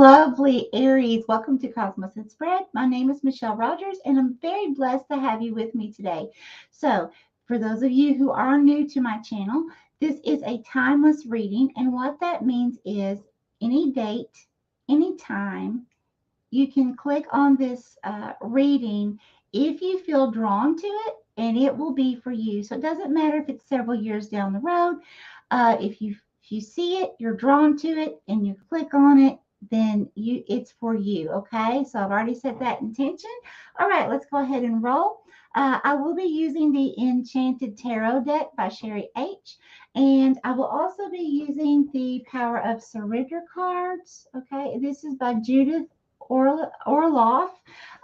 lovely Aries. Welcome to Cosmos and Spread. My name is Michelle Rogers, and I'm very blessed to have you with me today. So, for those of you who are new to my channel, this is a timeless reading, and what that means is any date, any time, you can click on this reading if you feel drawn to it, and it will be for you. So, it doesn't matter if it's several years down the road. If you see it, you're drawn to it, and you click on it, then it's for you. Okay, so I've already set that intention. All right, let's go ahead and roll. I will be using the Enchanted Tarot deck by Sherry H. And I will also be using the Power of Surrender cards. Okay, this is by Judith Orloff.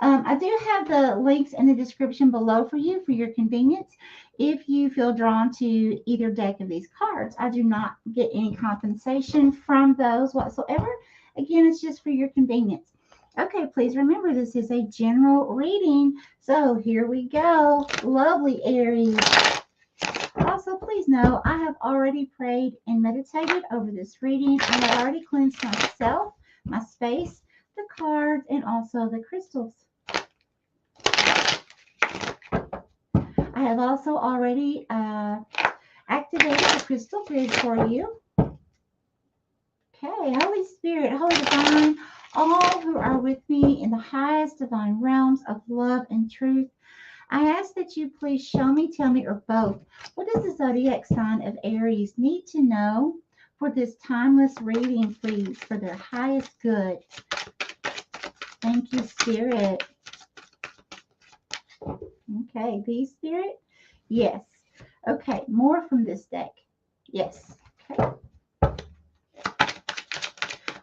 I do have the links in the description below for you for your convenience. If you feel drawn to either deck of these cards, I do not get any compensation from those whatsoever. Again, it's just for your convenience. Okay, please remember this is a general reading. So here we go. Lovely Aries. Also, please know I have already prayed and meditated over this reading. I have already cleansed myself, my space, the cards, and also the crystals. I have also already activated the crystal grid for you. Okay, Holy Spirit, Holy Divine, all who are with me in the highest divine realms of love and truth, I ask that you please show me, tell me, or both, what does the zodiac sign of Aries need to know for this timeless reading, please, for their highest good. Thank you, Spirit. Okay, B Spirit? Yes. Okay, more from this deck. Yes. Okay.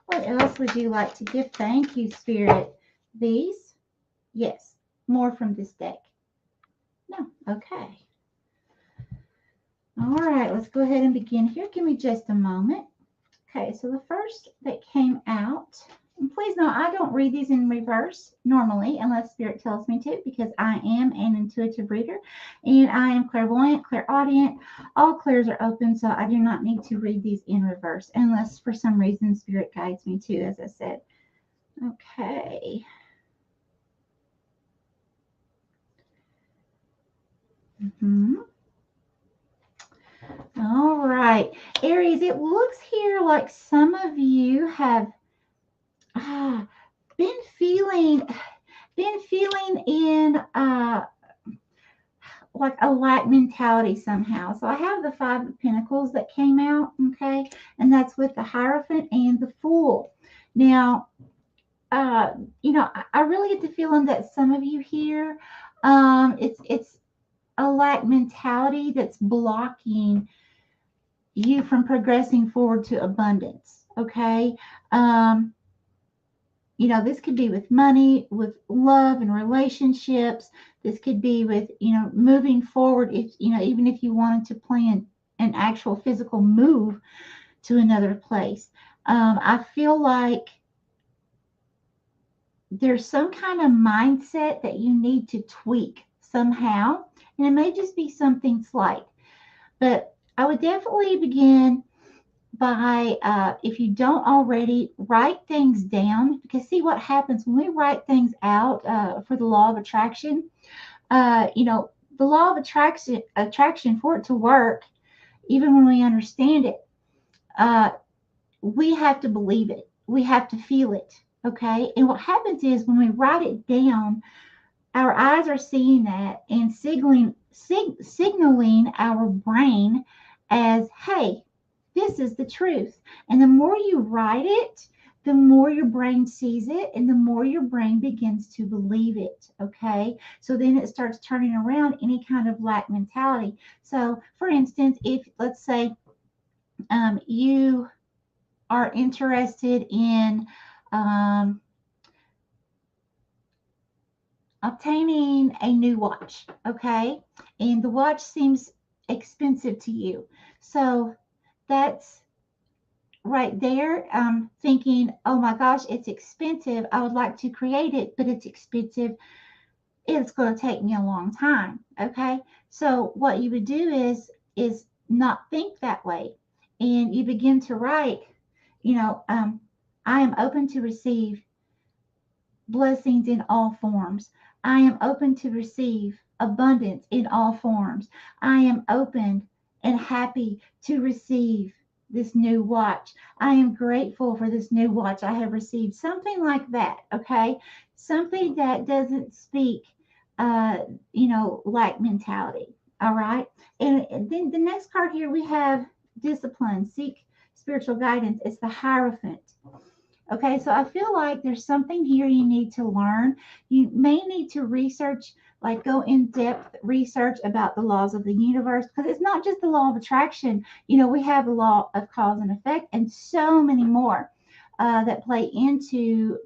What else would you like to give? Thank you, Spirit. These? Yes. More from this deck. No. Okay. All right, let's go ahead and begin here. Give me just a moment. Okay, so the first that came out, and please know I don't read these in reverse normally unless Spirit tells me to, because I am an intuitive reader and I am clairvoyant, clairaudient. All clairs are open, so I do not need to read these in reverse unless for some reason Spirit guides me to, as I said. Okay. All right. Aries, it looks here like some of you have been feeling in like a lack mentality somehow. So I have the Five of Pentacles that came out, okay, and that's with the Hierophant and the Fool. Now, I really get the feeling that some of you here, it's a lack mentality that's blocking you from progressing forward to abundance. Okay. This could be with money, with love and relationships. This could be with, moving forward. If, even if you wanted to plan an actual physical move to another place. I feel like there's some kind of mindset that you need to tweak somehow. And it may just be something slight, but I would definitely begin by, if you don't already, write things down, because see what happens when we write things out for the law of attraction. The law of attraction, for it to work, even when we understand it, we have to believe it. We have to feel it. Okay. And what happens is when we write it down, our eyes are seeing that and signaling our brain as, hey, this is the truth. And the more you write it, the more your brain sees it and the more your brain begins to believe it. Okay. So then it starts turning around any kind of lack mentality. So for instance, if let's say you are interested in obtaining a new watch. Okay. And the watch seems expensive to you. So that's right there, thinking, oh my gosh, it's expensive. I would like to create it, but it's expensive. It's going to take me a long time. Okay. So what you would do is not think that way. And you begin to write, I am open to receive blessings in all forms. I am open to receive abundance in all forms. I am open and happy to receive this new watch. I am grateful for this new watch I have received. Something like that, okay? Something that doesn't speak, uh, lack mentality, all right? And then the next card here we have discipline, seek spiritual guidance. It's the Hierophant. Okay, so I feel like there's something here you need to learn. You may need to research, like go in depth research about the laws of the universe, because it's not just the law of attraction. We have the law of cause and effect, and so many more that play into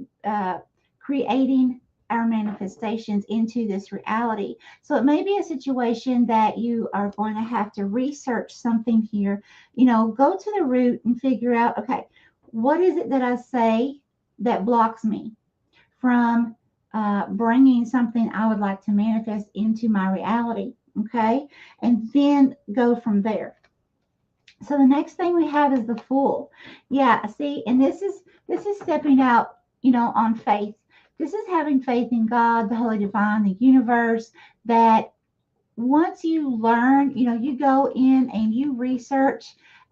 creating our manifestations into this reality. So it may be a situation that you are going to have to research something here. Go to the root and figure out, okay, what is it that I say that blocks me from bringing something I would like to manifest into my reality? Okay, and then go from there. So the next thing we have is the Fool. Yeah, see, and this is stepping out, on faith. This is having faith in God, the Holy Divine, the universe. That once you learn, you go in and you research,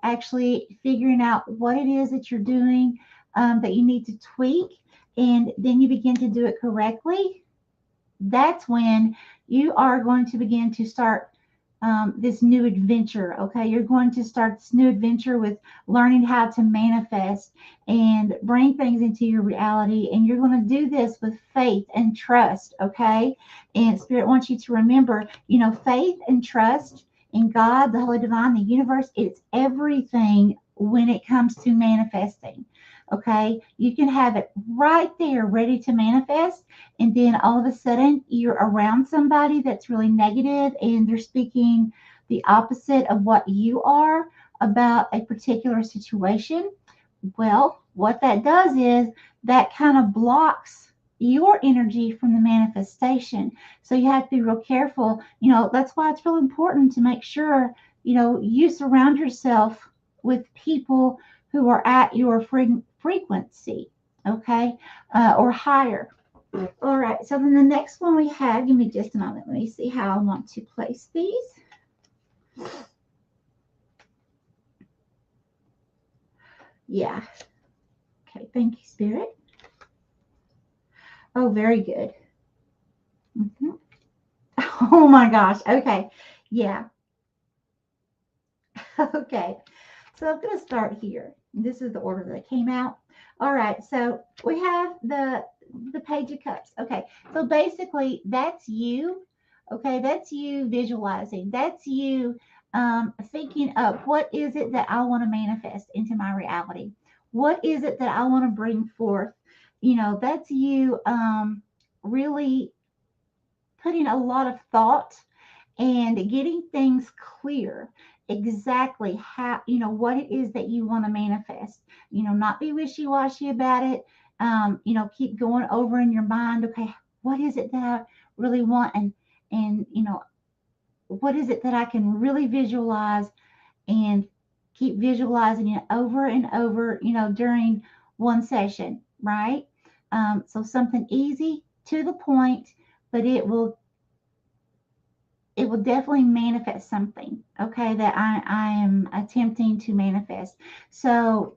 actually figuring out what it is that you're doing, that you need to tweak, and then you begin to do it correctly. That's when you are going to begin to start this new adventure. Okay, you're going to start this new adventure with learning how to manifest and bring things into your reality. And you're going to do this with faith and trust. Okay, and Spirit wants you to remember, faith and trust in God, the Holy Divine, the universe. It's everything when it comes to manifesting. Okay, you can have it right there ready to manifest, and then all of a sudden you're around somebody that's really negative and they're speaking the opposite of what you are about a particular situation. Well, what that does is that kind of blocks your energy from the manifestation. So you have to be real careful. That's why it's real important to make sure, you surround yourself with people who are at your frequency, okay, or higher. All right, so then the next one we have, give me just a moment. Let me see how I want to place these. Yeah. Okay, thank you, Spirit. Oh, very good. Mm-hmm. Oh my gosh. Okay. Yeah. Okay. So I'm going to start here. This is the order that came out. All right. So we have the Page of Cups. Okay. So basically, that's you. Okay. That's you visualizing. That's you thinking of what is it that I want to manifest into my reality? What is it that I want to bring forth? That's you really putting a lot of thought and getting things clear, exactly how, what it is that you want to manifest. Not be wishy-washy about it. Keep going over in your mind, okay, what is it that I really want? And what is it that I can really visualize, and keep visualizing it over and over, during one session, right? So something easy to the point, but it will definitely manifest something, okay, that I am attempting to manifest. So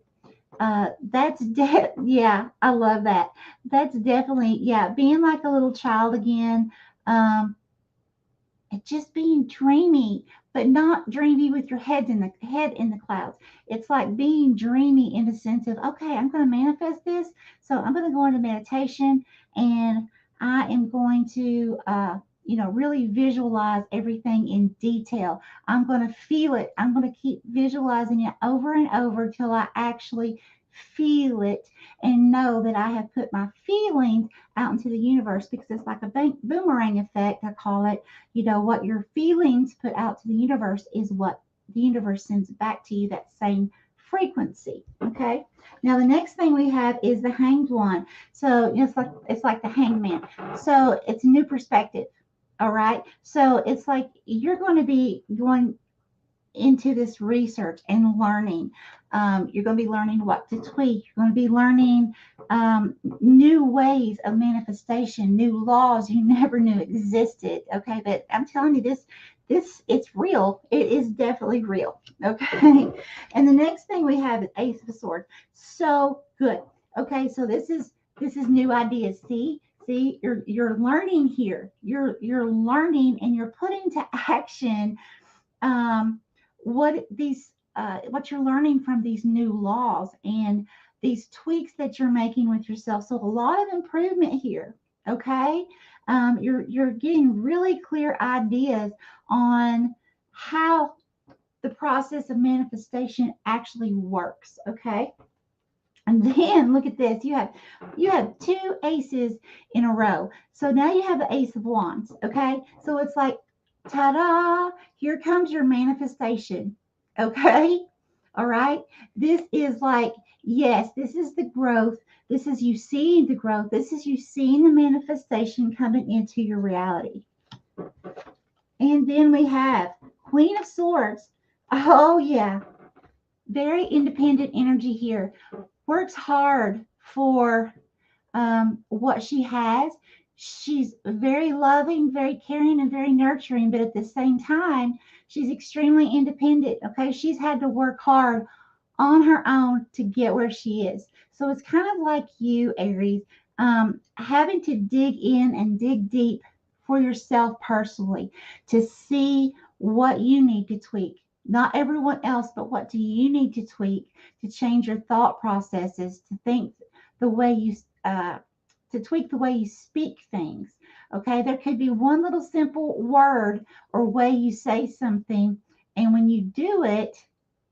yeah, I love that. That's definitely, yeah, being like a little child again, and just being dreamy, but not dreamy with your head in the clouds. It's like being dreamy in the sense of, okay, I'm going to manifest this, so I'm going to go into meditation, and I am going to really visualize everything in detail. I'm going to feel it. I'm going to keep visualizing it over and over till I actually feel it and know that I have put my feelings out into the universe, because it's like a boomerang effect, I call it. What your feelings put out to the universe is what the universe sends back to you, that same frequency. Okay, now the next thing we have is the Hanged One. So it's like the Hangman. So it's a new perspective. All right, so it's like you're going to be going into this research and learning. You're going to be learning what to tweak. You're going to be learning new ways of manifestation, new laws you never knew existed. Okay, but I'm telling you, this it's real. It is definitely real. Okay, and the next thing we have is Ace of Swords. So good. Okay, so this is new ideas. See, you're learning here. You're learning and you're putting to action what you're learning from these new laws and these tweaks that you're making with yourself. So a lot of improvement here. Okay, you're getting really clear ideas on how the process of manifestation actually works. Okay. And then look at this. You have two aces in a row. So now you have the Ace of Wands. Okay. So it's like, ta-da, here comes your manifestation. Okay. All right. This is like, yes, this is the growth. This is you seeing the growth. This is you seeing the manifestation coming into your reality. And then we have Queen of Swords. Oh, yeah. Very independent energy here. Works hard for what she has. She's very loving, very caring, and very nurturing, but at the same time, she's extremely independent. Okay, she's had to work hard on her own to get where she is. So it's kind of like you, Aries, having to dig in and dig deep for yourself personally to see what you need to tweak. Not everyone else, but what do you need to tweak to change your thought processes, to think the way you to tweak the way you speak things. Okay, there could be one little simple word or way you say something, and when you do it,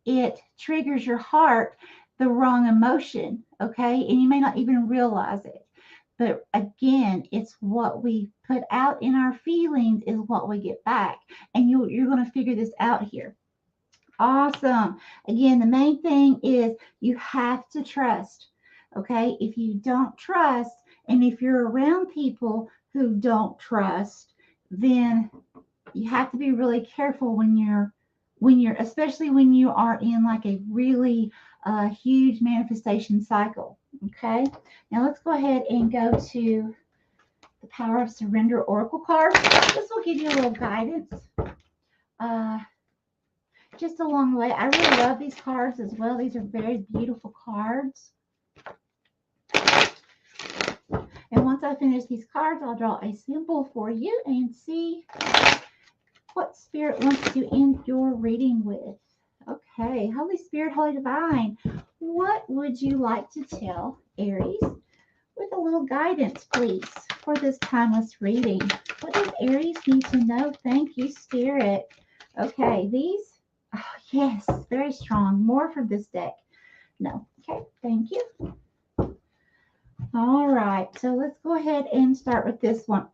it triggers your heart the wrong emotion. Okay, and you may not even realize it. But again, it's what we put out in our feelings is what we get back. And you're going to figure this out here. Awesome. Again, the main thing is you have to trust. Okay. If you don't trust, and if you're around people who don't trust, then you have to be really careful when you're especially when you are in like a really huge manifestation cycle. Okay. Now let's go ahead and go to the Power of Surrender Oracle card. This will give you a little guidance. Just along the way. I really love these cards as well. These are very beautiful cards. And once I finish these cards, I'll draw a symbol for you and see what Spirit wants to end your reading with. Okay, Holy Spirit, Holy Divine, what would you like to tell Aries with a little guidance, please, for this timeless reading? What does Aries need to know? Thank you, Spirit. Okay, these. Oh, yes, very strong. More from this deck. No. Okay, thank you. All right, so let's go ahead and start with this one.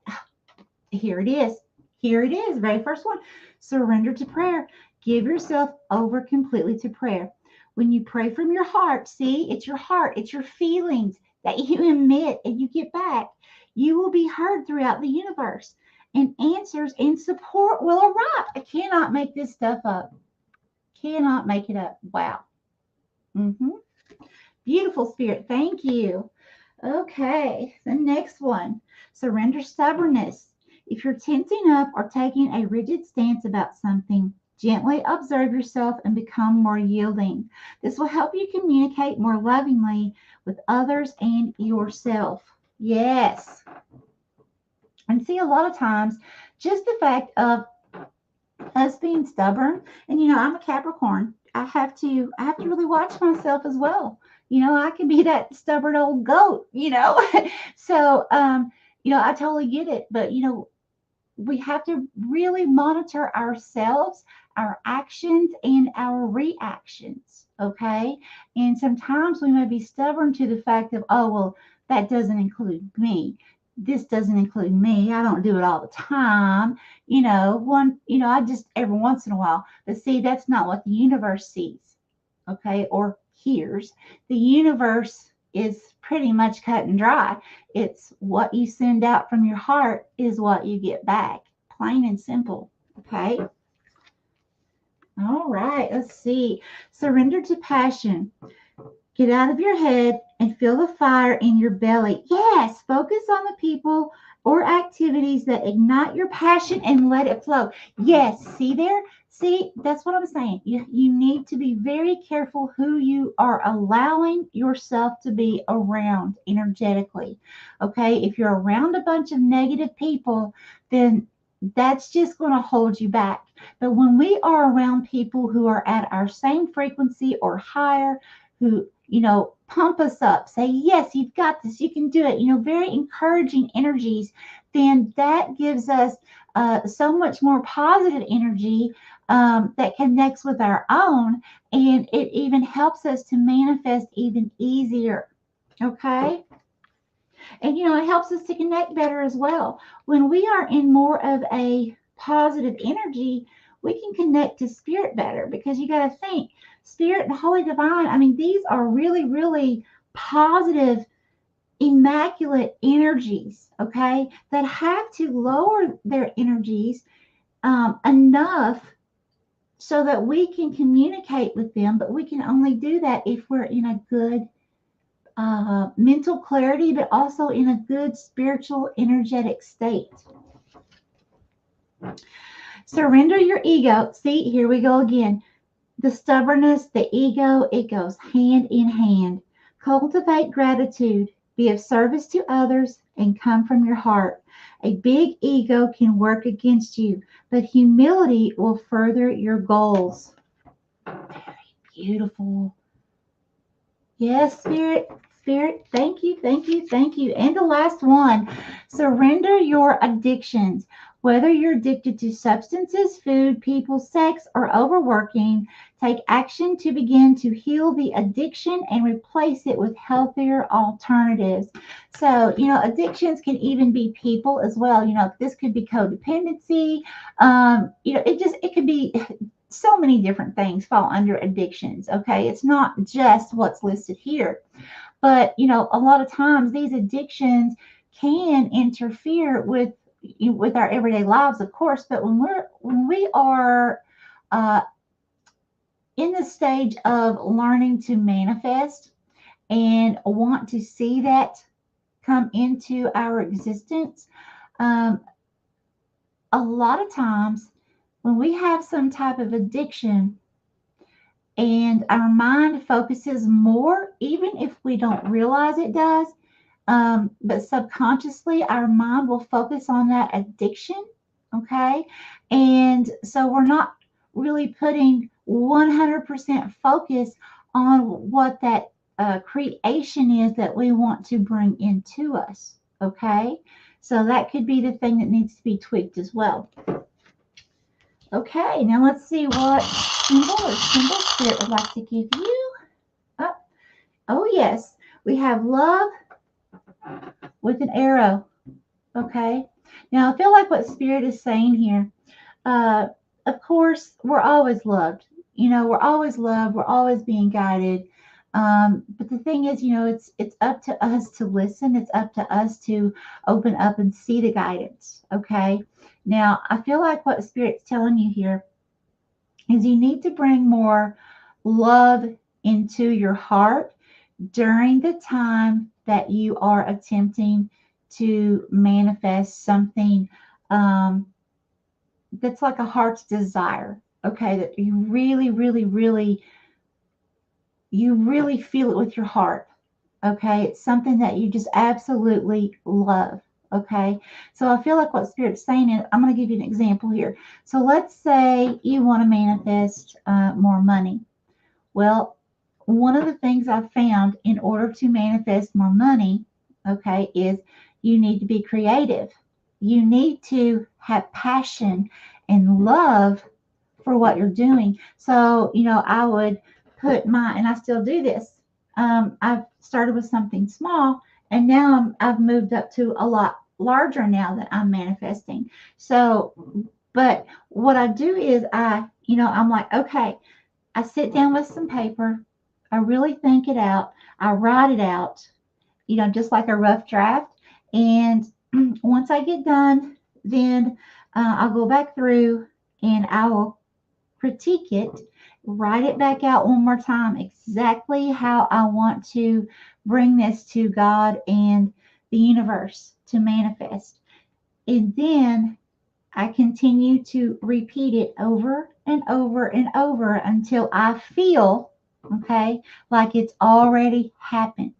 Here it is. Here it is. Very first one. Surrender to prayer. Give yourself over completely to prayer. When you pray from your heart, see, it's your heart, it's your feelings that you emit and you get back. You will be heard throughout the universe, and answers and support will arrive. I cannot make this stuff up. Cannot make it up. Wow. Beautiful, Spirit. Thank you. Okay, the next one. Surrender stubbornness. If you're tensing up or taking a rigid stance about something, gently observe yourself and become more yielding. This will help you communicate more lovingly with others and yourself. Yes. And see, a lot of times, just the fact of us being stubborn, and I'm a Capricorn. I have to really watch myself as well. I can be that stubborn old goat. So I totally get it. But we have to really monitor ourselves, our actions, and our reactions. Okay, and sometimes we may be stubborn to the fact of, oh well, that doesn't include me. This doesn't include me. I don't do it all the time. I just every once in a while. But see, that's not what the universe sees, okay, or hears. The universe is pretty much cut and dry. It's what you send out from your heart is what you get back. Plain and simple, okay? All right, let's see. Surrender to passion. Get out of your head and feel the fire in your belly. Yes, focus on the people or activities that ignite your passion and let it flow. Yes, see there? See, that's what I'm saying. You need to be very careful who you are allowing yourself to be around energetically. Okay, if you're around a bunch of negative people, then that's just going to hold you back. But when we are around people who are at our same frequency or higher, who pump us up, say, yes, you've got this, you can do it, very encouraging energies, then that gives us so much more positive energy that connects with our own, and it even helps us to manifest even easier. Okay. And it helps us to connect better as well. When we are in more of a positive energy, we can connect to spirit better, because you got to think spirit and holy divine, I mean, these are really, really positive, immaculate energies, okay, that have to lower their energies enough so that we can communicate with them. But we can only do that if we're in a good mental clarity, but also in a good spiritual, energetic state. Surrender your ego. See, here we go again. The stubbornness, the ego, it goes hand in hand. Cultivate gratitude, be of service to others, and come from your heart. A big ego can work against you, but humility will further your goals. Very beautiful. Yes, Spirit, Spirit, thank you, thank you, thank you. And the last one, surrender your addictions. Whether you're addicted to substances, food, people, sex, or overworking, take action to begin to heal the addiction and replace it with healthier alternatives. So, addictions can even be people as well. This could be codependency. It could be so many different things fall under addictions. Okay, it's not just what's listed here, but a lot of times these addictions can interfere with our everyday lives, of course. But when we are uh, in the stage of learning to manifest and want to see that come into our existence, um, a lot of times when we have some type of addiction, and our mind focuses more, even if we don't realize it does. But subconsciously, our mind will focus on that addiction. Okay. And so we're not really putting 100% focus on what that creation is that we want to bring into us. Okay. So that could be the thing that needs to be tweaked as well. Okay, now let's see what symbol spirit would like to give you. Oh, oh yes, we have love with an arrow. Okay, now I feel like what spirit is saying here. Uh, of course, we're always loved. We're always loved. We're always being guided. But the thing is, it's up to us to listen. It's up to us to open up and see the guidance. Okay. Now, I feel like what Spirit's telling you here is you need to bring more love into your heart during the time that you are attempting to manifest something that's like a heart's desire. Okay, that you really, really, really, you really feel it with your heart. Okay, it's something that you just absolutely love. Okay, so I feel like what Spirit's saying is, I'm going to give you an example here. So let's say you want to manifest more money. Well, one of the things I've found in order to manifest more money, okay, is you need to be creative. You need to have passion and love for what you're doing. So, I would put and I still do this. I've started with something small, and now I've moved up to a lot larger now that I'm manifesting. So, but what I do is I'm like, okay, I sit down with some paper. I really think it out. I write it out, just like a rough draft. And once I get done, then I'll go back through and I will critique it, write it back out one more time, exactly how I want to bring this to God and the universe to manifest. And then I continue to repeat it over and over and over until I feel, okay, like it's already happened.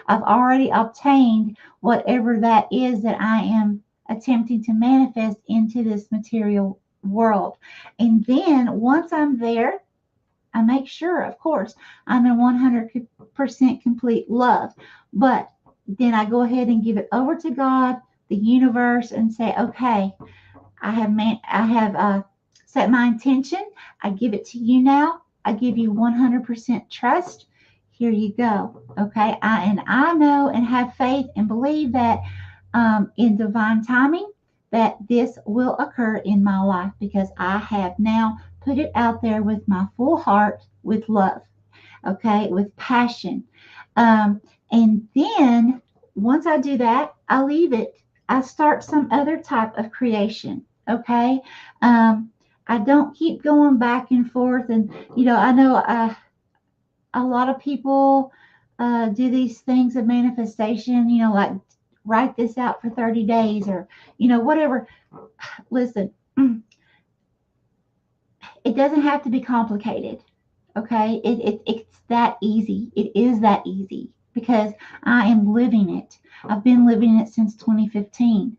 I've already obtained whatever that is that I am attempting to manifest into this material world. And then once I'm there, I make sure, of course, I'm in 100% complete love. But then I go ahead and give it over to God, the universe, and say, okay, I have set my intention. I give it to you now. I give you 100% trust. Here you go. Okay. I know and have faith and believe that in divine timing that this will occur in my life because I have now put it out there with my full heart, with love. Okay. With passion. And then once I do that, I leave it. I start some other type of creation. Okay. I don't keep going back and forth. And, I know a lot of people do these things of manifestation, like write this out for 30 days or, whatever. Listen, it doesn't have to be complicated. Okay. It's that easy. It is that easy because I am living it. I've been living it since 2015.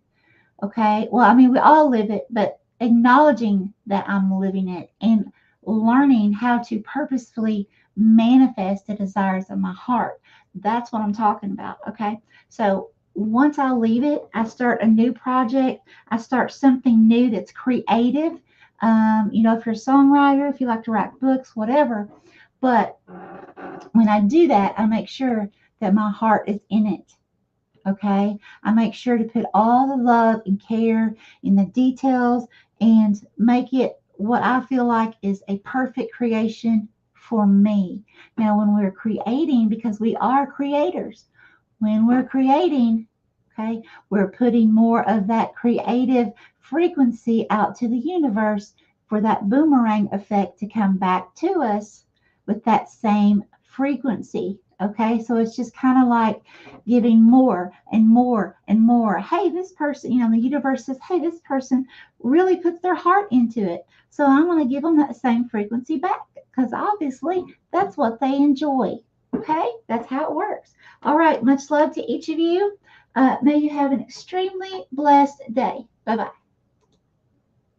Okay. Well, I mean, we all live it, but acknowledging that I'm living it and learning how to purposefully manifest the desires of my heart. That's what I'm talking about. Okay. So once I leave it, I start a new project. I start something new that's creative. If you're a songwriter, if you like to write books, whatever. But when I do that, I make sure that my heart is in it. Okay, I make sure to put all the love and care in the details and make it what I feel like is a perfect creation for me. Now, when we're creating, because we are creators, when we're creating, okay, we're putting more of that creative frequency out to the universe for that boomerang effect to come back to us with that same frequency. Okay, so it's just kind of like giving more and more and more. Hey, this person, the universe says, hey, this person really puts their heart into it. So I'm going to give them that same frequency back because obviously that's what they enjoy. Okay, that's how it works. All right, much love to each of you. May you have an extremely blessed day. Bye-bye.